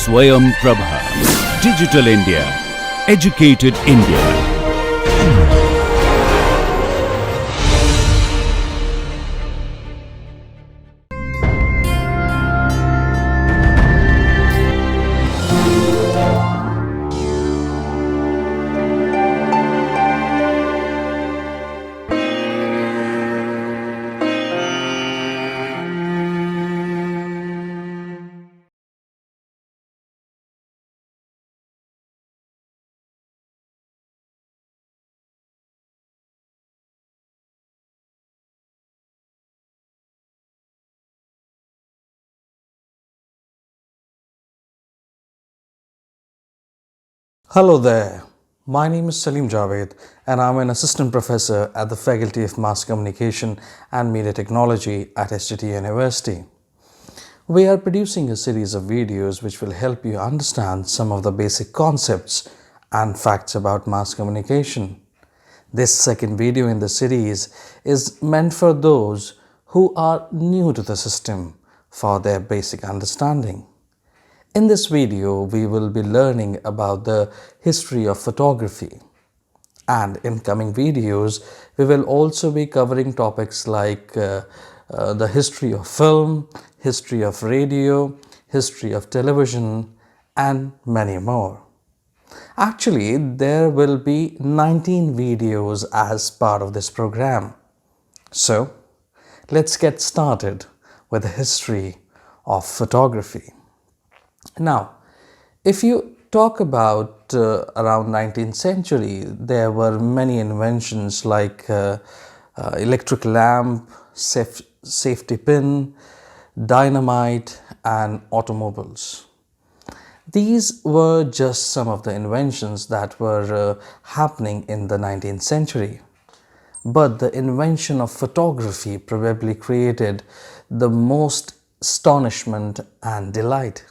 Swayam Prabha. Digital India. Educated India. Hello there, my name is Salim Javed and I'm an assistant professor at the Faculty of Mass Communication and Media Technology at STT University. We are producing a series of videos which will help you understand some of the basic concepts and facts about mass communication. This second video in the series is meant for those who are new to the system for their basic understanding. In this video, we will be learning about the history of photography. And in coming videos, we will also be covering topics like the history of film, history of radio, history of television, and many more. Actually, there will be 19 videos as part of this program. So, let's get started with the history of photography. Now, if you talk about around 19th century, there were many inventions like electric lamp, safety pin, dynamite, and automobiles. These were just some of the inventions that were happening in the 19th century. But the invention of photography probably created the most astonishment and delight.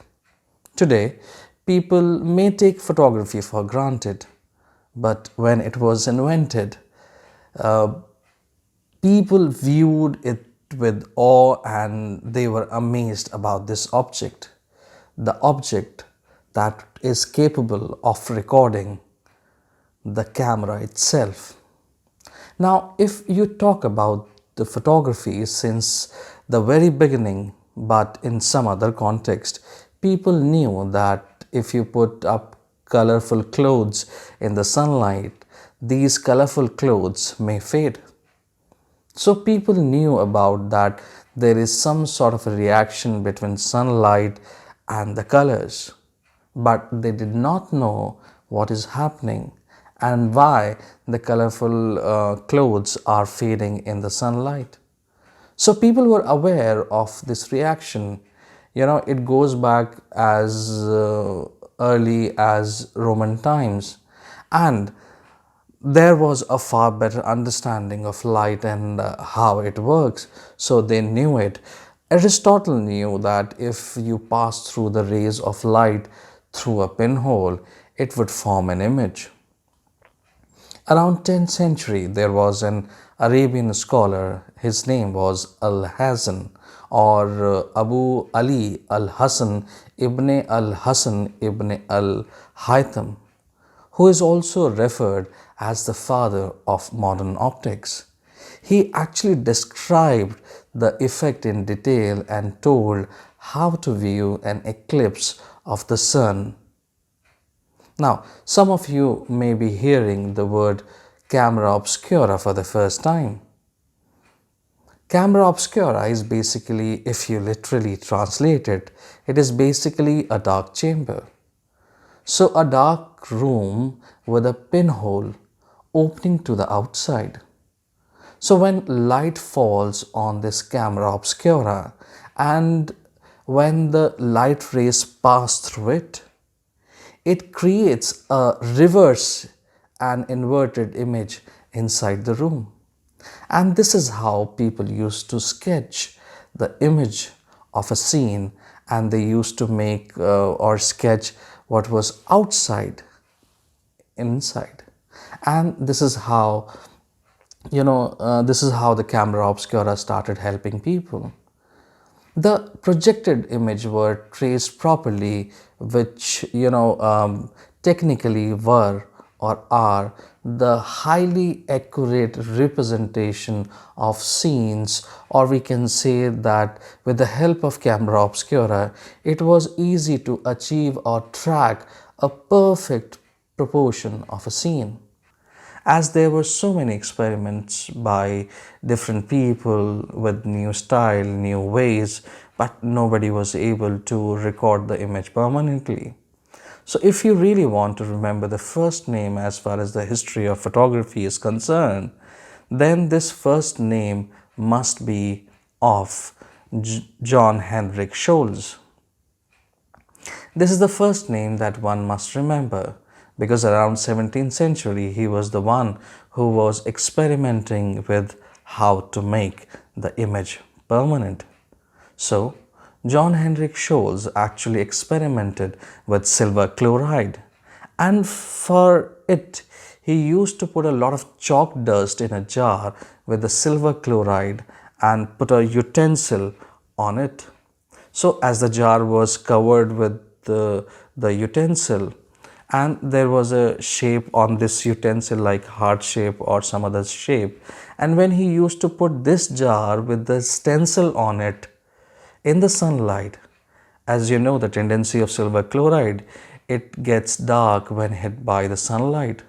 Today, people may take photography for granted, but when it was invented, people viewed it with awe and they were amazed about this object, the object that is capable of recording the camera itself. Now, if you talk about the photography since the very beginning, but in some other context, people knew that if you put up colorful clothes in the sunlight, these colorful clothes may fade. So people knew about that there is some sort of a reaction between sunlight and the colors, but they did not know what is happening and why the colorful clothes are fading in the sunlight. So people were aware of this reaction. It goes back as early as Roman times, and there was a far better understanding of light and how it works, so they knew it. Aristotle knew that if you pass through the rays of light through a pinhole, it would form an image. Around 10th century, there was an Arabian scholar. His name was Al-Hasan, or Abu Ali al-Hasan ibn al-Hasan ibn al-Haytham, who is also referred as the father of modern optics. He actually described the effect in detail and told how to view an eclipse of the sun. Now, some of you may be hearing the word camera obscura for the first time. Camera obscura is basically, if you literally translate it, it is basically a dark chamber. So a dark room with a pinhole opening to the outside. So when light falls on this camera obscura and when the light rays pass through it, it creates a reverse and inverted image inside the room. And this is how people used to sketch the image of a scene, and they used to make or sketch what was outside, inside. And this is how, this is how the camera obscura started helping people. The projected image were traced properly, which technically were or are the highly accurate representation of scenes, or we can say that with the help of camera obscura it was easy to achieve or track a perfect proportion of a scene. As there were so many experiments by different people with new style, new ways, but nobody was able to record the image permanently. So if you really want to remember the first name as far as the history of photography is concerned, then this first name must be of John Henrik Scholz. This is the first name that one must remember, because around 17th century he was the one who was experimenting with how to make the image permanent. So John Henrik Scholz actually experimented with silver chloride, and for it he used to put a lot of chalk dust in a jar with the silver chloride and put a utensil on it. So as the jar was covered with the utensil, and there was a shape on this utensil like heart shape or some other shape, and when he used to put this jar with the stencil on it in the sunlight, as you know the tendency of silver chloride, it gets dark when hit by the sunlight.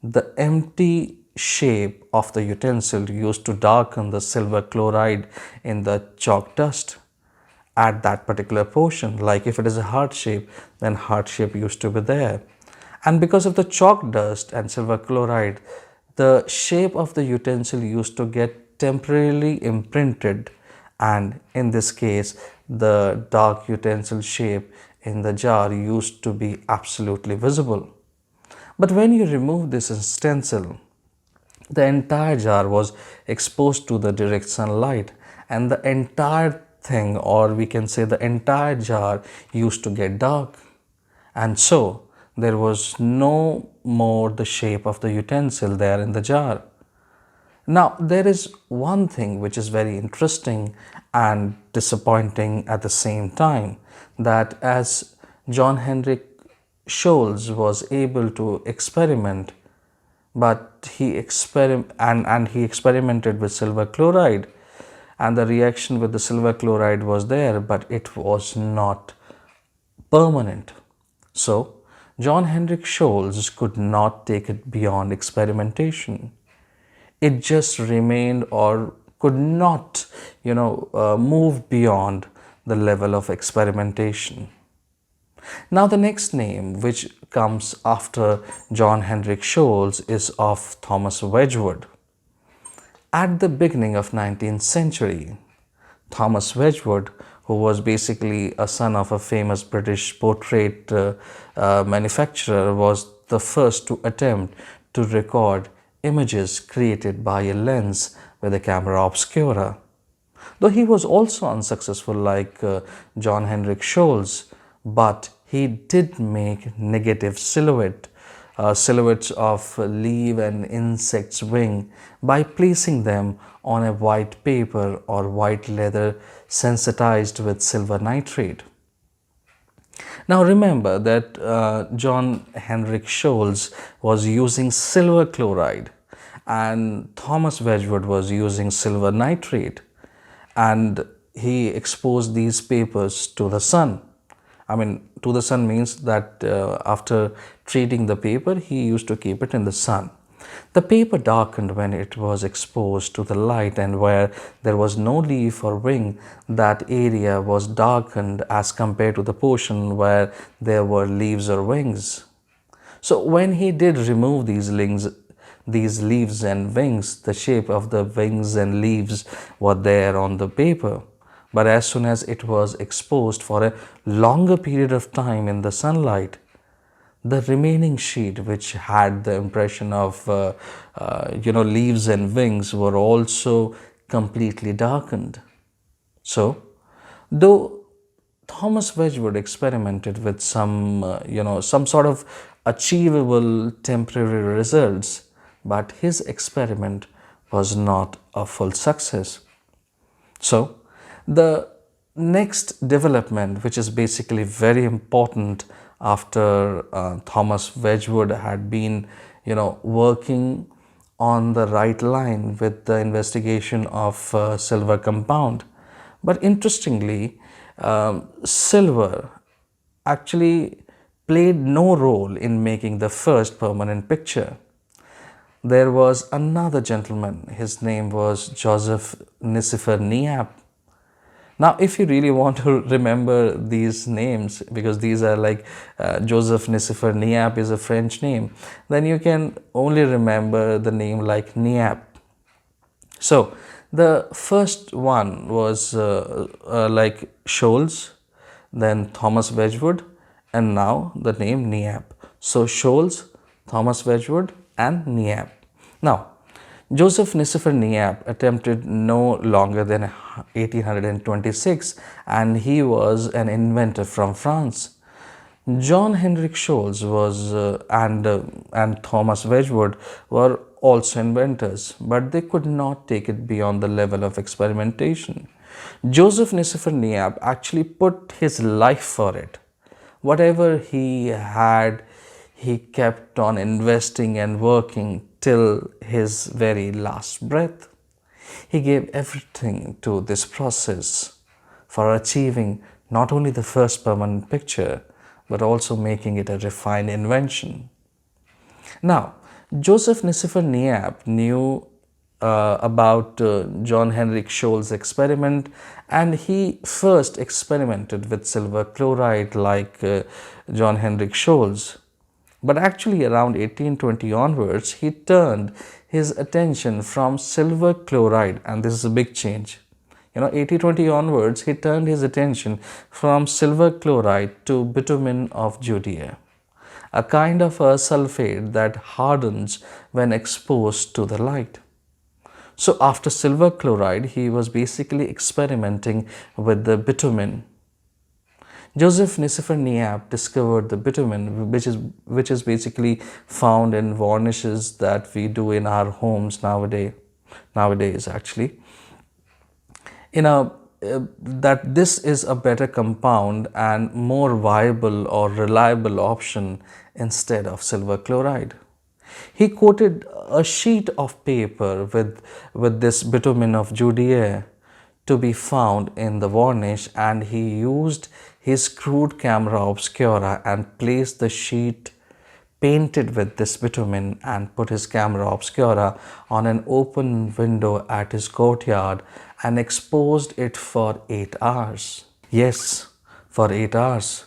The empty shape of the utensil used to darken the silver chloride in the chalk dust at that particular portion. Like if it is a heart shape, then heart shape used to be there. And because of the chalk dust and silver chloride, the shape of the utensil used to get temporarily imprinted, and in this case the dark utensil shape in the jar used to be absolutely visible. But when you remove this stencil, the entire jar was exposed to the direct sunlight, and the entire thing, or we can say the entire jar, used to get dark, and so there was no more the shape of the utensil there in the jar. Now there is one thing which is very interesting and disappointing at the same time, that as John Henrik Scholz was able to experiment, but he experimented with silver chloride, and the reaction with the silver chloride was there, but it was not permanent. So John Henrik Scholz could not take it beyond experimentation. It just remained, or could not move beyond the level of experimentation. Now the next name which comes after John Henrik Scholz is of Thomas Wedgwood. At the beginning of 19th century, Thomas Wedgwood, who was basically a son of a famous British portrait manufacturer, was the first to attempt to record images created by a lens with a camera obscura. Though he was also unsuccessful like John Henrik Scholz, but he did make negative silhouettes of leaf and insect's wing by placing them on a white paper or white leather sensitized with silver nitrate. Now remember that John Henrik Scholz was using silver chloride and Thomas Wedgwood was using silver nitrate, and he exposed these papers to the sun. I mean, to the sun means that after treating the paper, he used to keep it in the sun. The paper darkened when it was exposed to the light, and where there was no leaf or wing, that area was darkened as compared to the portion where there were leaves or wings. So when he did remove these leaves and wings, the shape of the wings and leaves were there on the paper. But as soon as it was exposed for a longer period of time in the sunlight, the remaining sheet, which had the impression of leaves and wings, were also completely darkened. So though Thomas Wedgwood experimented with some sort of achievable temporary results, but his experiment was not a full success. So the next development, which is basically very important after Thomas Wedgwood had been, working on the right line with the investigation of silver compound. But interestingly, silver actually played no role in making the first permanent picture. There was another gentleman, his name was Joseph Nissif Niyab. Now, if you really want to remember these names, because these are like Joseph Nissif Niyab is a French name, then you can only remember the name like Niyab. So, the first one was like Scholes, then Thomas Wedgwood, and now the name Niyab. So, Scholes, Thomas Wedgwood, and Niyab. Now, Joseph Nissif Niyab attempted no longer than 1826, and he was an inventor from France. John Henrik Scholes was and Thomas Wedgwood were also inventors, but they could not take it beyond the level of experimentation. Joseph Nissif Niyab actually put his life for it. Whatever he had, he kept on investing and working till his very last breath. He gave everything to this process for achieving not only the first permanent picture, but also making it a refined invention. Now, Joseph Nissif Niyab knew about John Henrik Scholes' experiment, and he first experimented with silver chloride like John Henrik Scholes. But actually around 1820 onwards, he turned his attention from silver chloride, and this is a big change. 1820 onwards, he turned his attention from silver chloride to bitumen of Judea, a kind of a sulfate that hardens when exposed to the light. So after silver chloride, he was basically experimenting with the bitumen. Joseph Nissif Niyab discovered the bitumen, which is basically found in varnishes that we do in our homes nowadays actually. That this is a better compound and more viable or reliable option instead of silver chloride. He coated a sheet of paper with this bitumen of Judea to be found in the varnish, and he used his crude camera obscura and placed the sheet painted with this bitumen and put his camera obscura on an open window at his courtyard and exposed it for 8 hours. Yes, for 8 hours.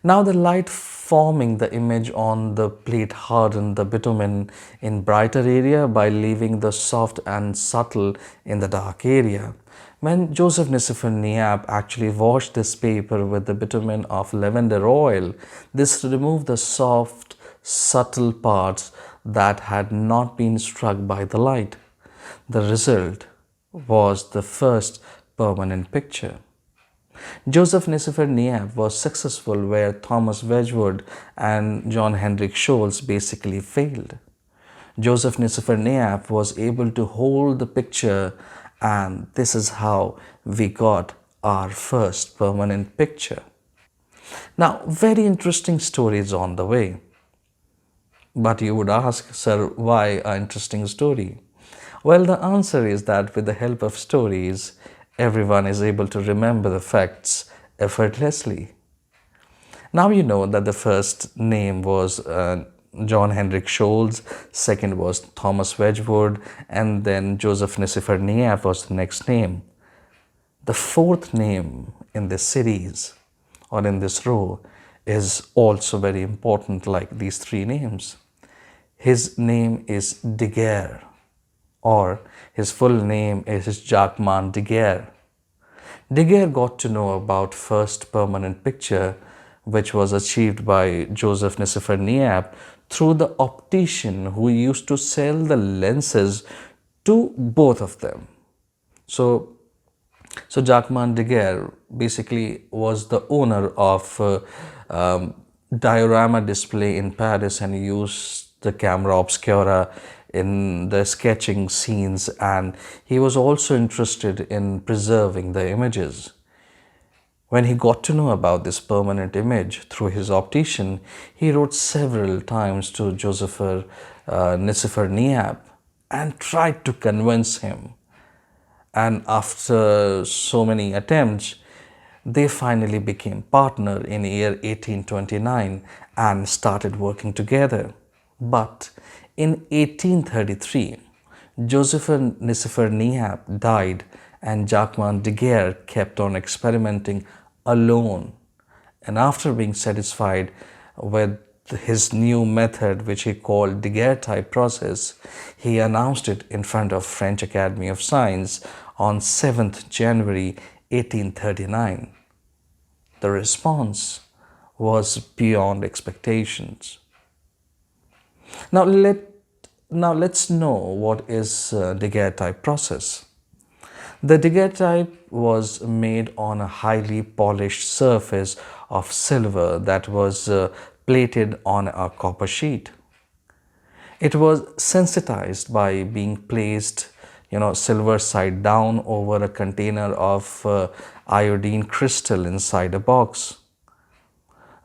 Now the light forming the image on the plate hardened the bitumen in brighter area by leaving the soft and subtle in the dark area. When Joseph Nissif Niyab actually washed this paper with the bitumen of lavender oil, this removed the soft, subtle parts that had not been struck by the light. The result was the first permanent picture. Joseph Nissif Niyab was successful where Thomas Wedgwood and John Henrik Scholes basically failed. Joseph Nissif Niyab was able to hold the picture, and this is how we got our first permanent picture. Now, very interesting stories on the way. But you would ask, sir, why an interesting story? Well, the answer is that with the help of stories, everyone is able to remember the facts effortlessly. Now you know that the first name was John Henrik Scholes, second was Thomas Wedgwood, and then Joseph Nissif Niyab was the next name. The fourth name in this series or in this row is also very important like these three names. His name is Daguerre, or his full name is Jacques Daguerre. Daguerre got to know about first permanent picture, which was achieved by Joseph Nissif Niyab through the optician who used to sell the lenses to both of them. So Jacques Daguerre basically was the owner of diorama display in Paris, and used the camera obscura in the sketching scenes, and he was also interested in preserving the images. When he got to know about this permanent image through his optician, he wrote several times to Nissif Niyab and tried to convince him. And after so many attempts, they finally became partner in year 1829 and started working together. But in 1833, Joseph Nissif Niyab died and Jacquemin Daguerre kept on experimenting alone. And after being satisfied with his new method, which he called daguerreotype process, he announced it in front of French Academy of Science on 7th January 1839. The response was beyond expectations. Now let's know what is daguerreotype process. The daguerreotype was made on a highly polished surface of silver that was plated on a copper sheet. It was sensitized by being placed, silver side down over a container of iodine crystal inside a box.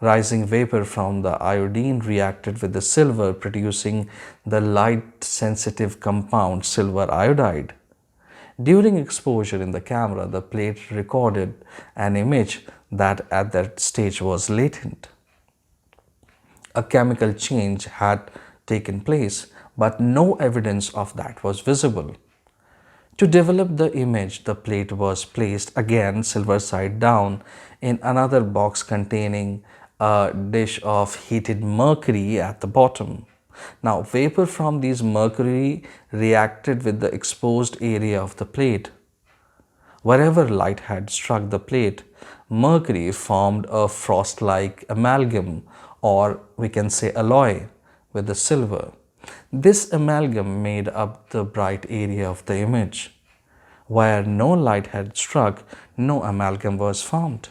Rising vapor from the iodine reacted with the silver, producing the light-sensitive compound silver iodide. During exposure in the camera, the plate recorded an image that at that stage was latent. A chemical change had taken place, but no evidence of that was visible. To develop the image, the plate was placed again silver side down in another box containing a dish of heated mercury at the bottom. Now, vapor from these mercury reacted with the exposed area of the plate. Wherever light had struck the plate, mercury formed a frost-like amalgam, or we can say alloy, with the silver. This amalgam made up the bright area of the image. Where no light had struck, no amalgam was formed.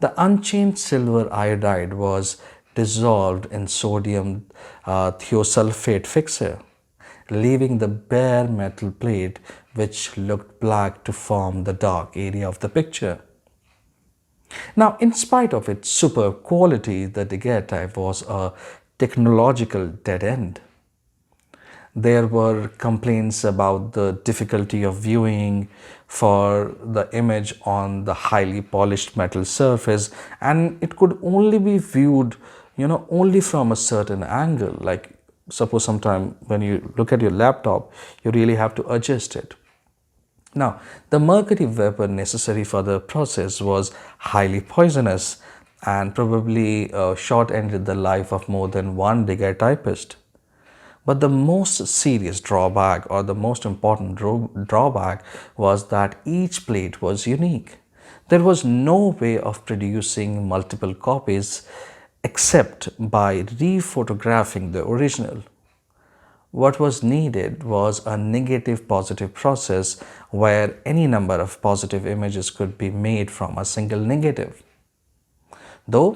The unchanged silver iodide was dissolved in sodium thiosulfate fixer, leaving the bare metal plate which looked black to form the dark area of the picture. Now, in spite of its superb quality, the daguerreotype was a technological dead end. There were complaints about the difficulty of viewing for the image on the highly polished metal surface, and it could only be viewed, only from a certain angle. Like suppose sometime when you look at your laptop, you really have to adjust it. Now, the mercury vapor necessary for the process was highly poisonous and probably short-ended the life of more than one daguerreotypist. But the most serious drawback, or the most important drawback, was that each plate was unique. There was no way of producing multiple copies except by rephotographing the original. What was needed was a negative positive process where any number of positive images could be made from a single negative. Though,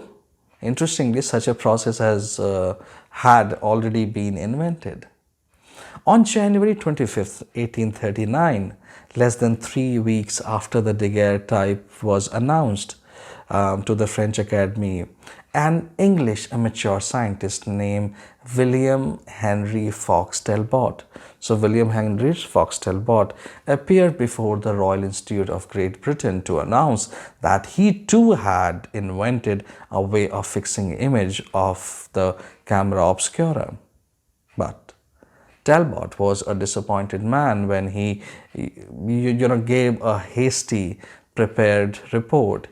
interestingly, such a process had already been invented. On January 25th, 1839, less than 3 weeks after the daguerreotype was announced to the French Academy, an English amateur scientist named William Henry Fox Talbot. So William Henry Fox Talbot appeared before the Royal Institute of Great Britain to announce that he too had invented a way of fixing image of the camera obscura. But Talbot was a disappointed man when he gave a hasty prepared report.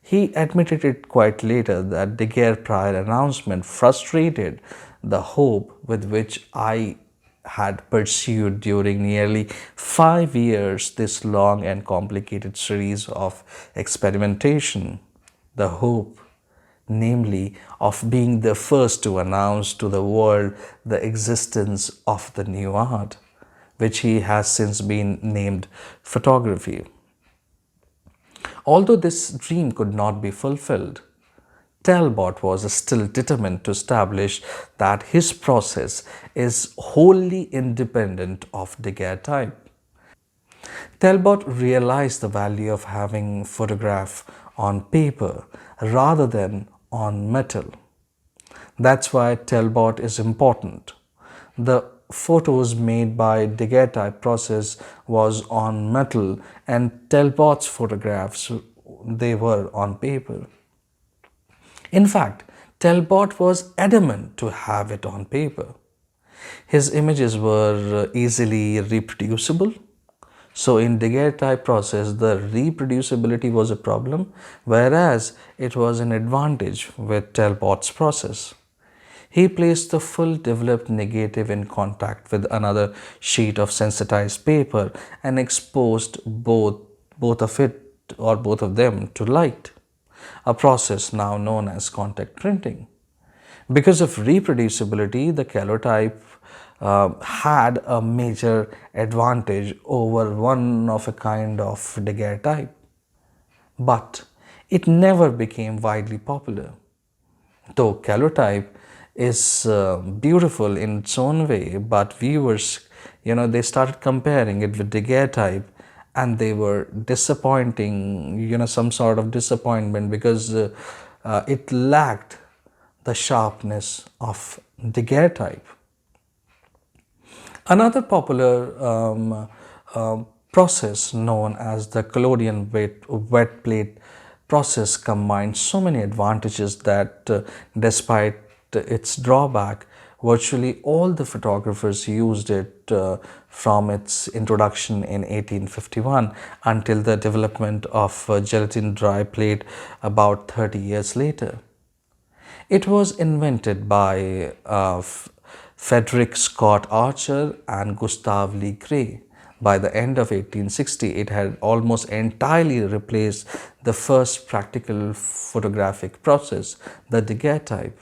He admitted it quite later that Daguerre's prior announcement frustrated the hope with which I had pursued during nearly 5 years this long and complicated series of experimentation. The hope, namely, of being the first to announce to the world the existence of the new art, which he has since been named photography. Although this dream could not be fulfilled, Talbot was still determined to establish that his process is wholly independent of daguerreotype. Talbot realized the value of having photograph on paper rather than on metal. That's why Talbot is important. The photos made by daguerreotype process was on metal and Talbot's photographs they were on paper. In fact, Talbot was adamant to have it on paper. His images were easily reproducible. So in daguerreotype process, the reproducibility was a problem, whereas it was an advantage with Talbot's process. He placed the full developed negative in contact with another sheet of sensitized paper and exposed both of it or both of them to light, a process now known as contact printing. Because of reproducibility, the calotype had a major advantage over one of a kind of daguerreotype, but it never became widely popular. Though calotype is beautiful in its own way, but viewers, they started comparing it with daguerreotype and they were disappointing, some sort of disappointment because it lacked the sharpness of daguerreotype. Another popular process known as the Collodion wet plate process combined so many advantages that despite its drawback, virtually all the photographers used it from its introduction in 1851 until the development of gelatin dry plate about 30 years later. It was invented by Frederick Scott Archer and Gustav Lee Gray. By the end of 1860, it had almost entirely replaced the first practical photographic process, the daguerreotype.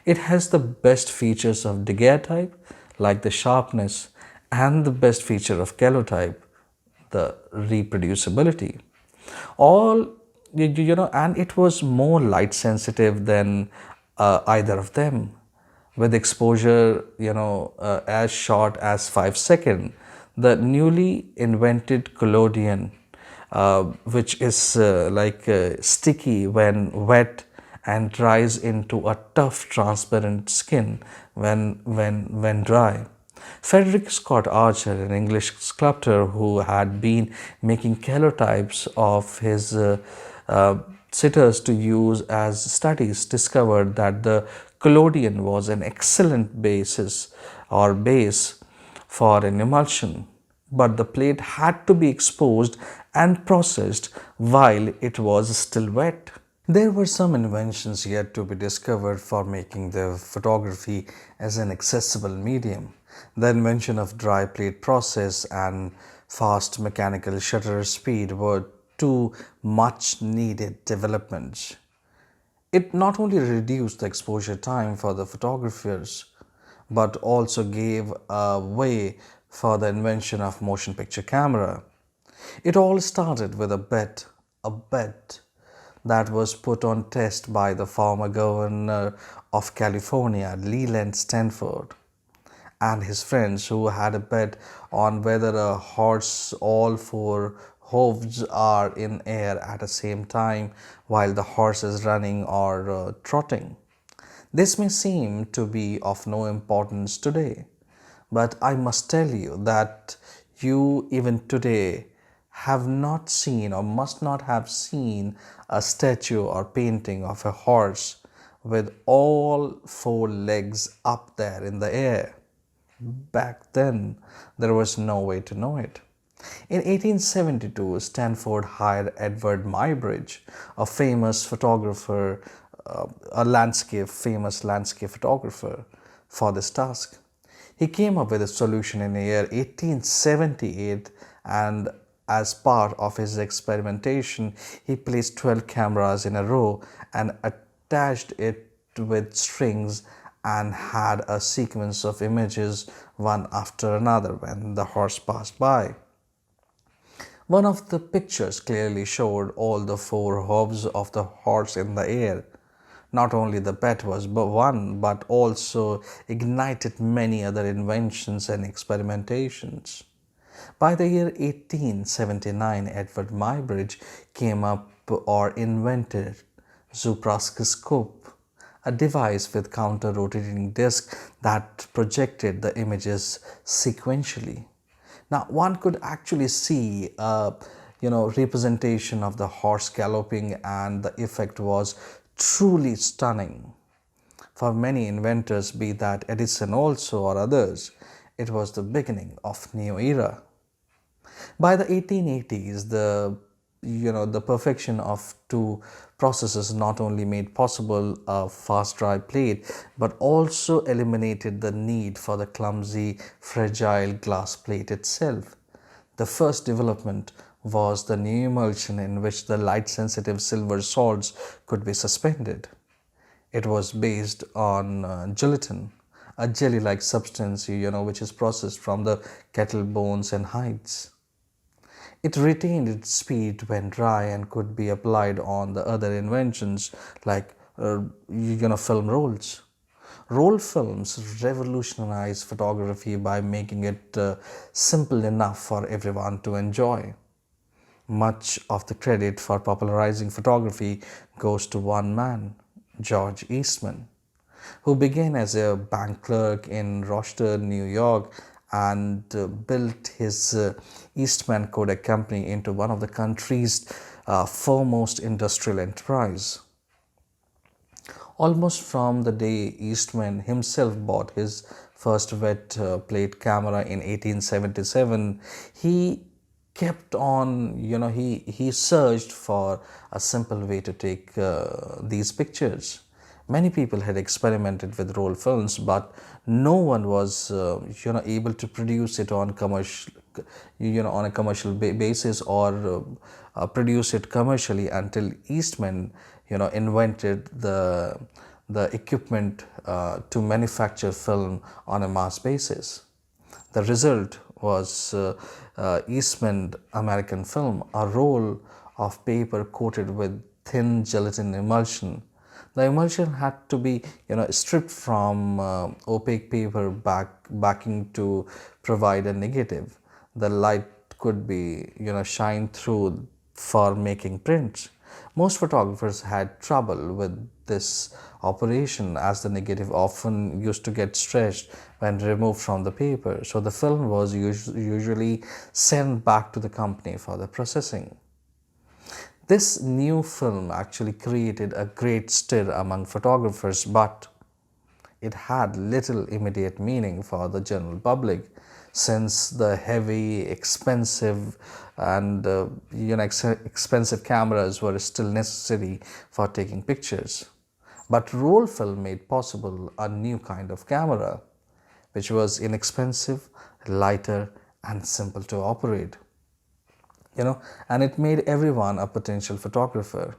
It has the best features of daguerreotype, like the sharpness, and the best feature of calotype, the reproducibility. All and it was more light sensitive than either of them, with exposure as short as 5 seconds. The newly invented collodion, which is sticky when wet and dries into a tough transparent skin when dry. Frederick Scott Archer, an English sculptor who had been making calotypes of his sitters to use as studies, discovered that the collodion was an excellent basis or base for an emulsion, but the plate had to be exposed and processed while it was still wet. There were some inventions yet to be discovered for making the photography as an accessible medium. The invention of dry plate process and fast mechanical shutter speed were two much needed developments. It not only reduced the exposure time for the photographers, but also gave a way for the invention of motion picture camera. It all started with a bet that was put on test by the former governor of California, Leland Stanford, and his friends, who had a bet on whether a horse all four hooves are in air at the same time while the horse is running or trotting. This may seem to be of no importance today, but I must tell you that you even today have not seen or must not have seen a statue or painting of a horse with all four legs up there in the air. Back then, there was no way to know it. In 1872, Stanford hired Edward Muybridge, a famous photographer, famous landscape photographer, for this task. He came up with a solution in the year 1878, and as part of his experimentation, he placed 12 cameras in a row and attached it with strings and had a sequence of images one after another when the horse passed by. One of the pictures clearly showed all the four hooves of the horse in the air. Not only the bet was won, but also ignited many other inventions and experimentations. By the year 1879, Edward Muybridge came up or invented zooproscoscope, a device with counter-rotating disc that projected the images sequentially. Now one could actually see a representation of the horse galloping, and the effect was truly stunning. For many inventors, be that Edison also or others, it was the beginning of new era. By the 1880s, the perfection of two processes not only made possible a fast dry plate, but also eliminated the need for the clumsy, fragile glass plate itself. The first development was the new emulsion, in which the light-sensitive silver salts could be suspended. It was based on gelatin, a jelly-like substance, which is processed from the cattle bones and hides. It retained its speed when dry and could be applied on the other inventions like film rolls. Roll films revolutionized photography by making it simple enough for everyone to enjoy. Much of the credit for popularizing photography goes to one man, George Eastman, who began as a bank clerk in Rochester, New York, and built his Eastman Kodak company into one of the country's foremost industrial enterprise. Almost from the day Eastman himself bought his first wet plate camera in 1877, he kept on, he searched for a simple way to take these pictures. Many people had experimented with roll films, but no one was, able to produce it on on a commercial basis, or produce it commercially until Eastman, invented the equipment to manufacture film on a mass basis. The result was Eastman American film, a roll of paper coated with thin gelatin emulsion. The emulsion had to be, stripped from opaque paper backing to provide a negative. The light could be, shine through for making prints. Most photographers had trouble with this operation, as the negative often used to get stretched when removed from the paper. So the film was usually sent back to the company for the processing. This new film actually created a great stir among photographers, but it had little immediate meaning for the general public, since the heavy, expensive and expensive cameras were still necessary for taking pictures. But roll film made possible a new kind of camera, which was inexpensive, lighter and simple to operate. And it made everyone a potential photographer.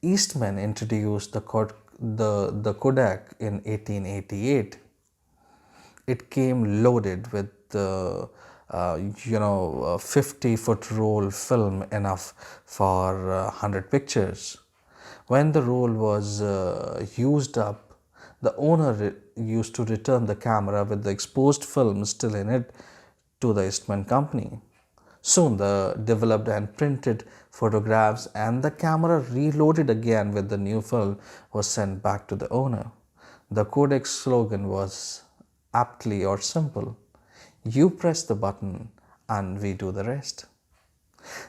Eastman introduced the Kodak in 1888. It came loaded with 50-foot roll film, enough for 100 pictures. When the roll was used up, the owner used to return the camera with the exposed film still in it to the Eastman company. Soon the developed and printed photographs and the camera reloaded again with the new film was sent back to the owner. The Kodak's slogan was aptly or simple: you press the button and we do the rest.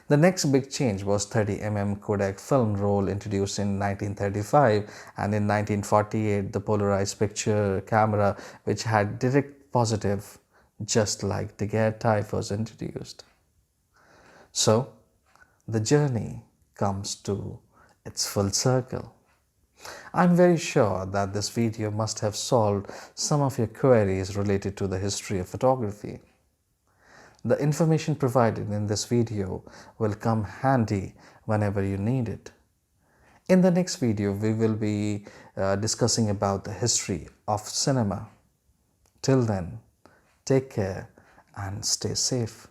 The next big change was 30mm Kodak film roll, introduced in 1935, and in 1948 the polarized picture camera, which had direct positive just like daguerreotype, was introduced. So the journey comes to its full circle. I'm very sure that this video must have solved some of your queries related to the history of photography. The information provided in this video will come handy whenever you need it. In the next video, we will be discussing about the history of cinema. Till then, take care and stay safe.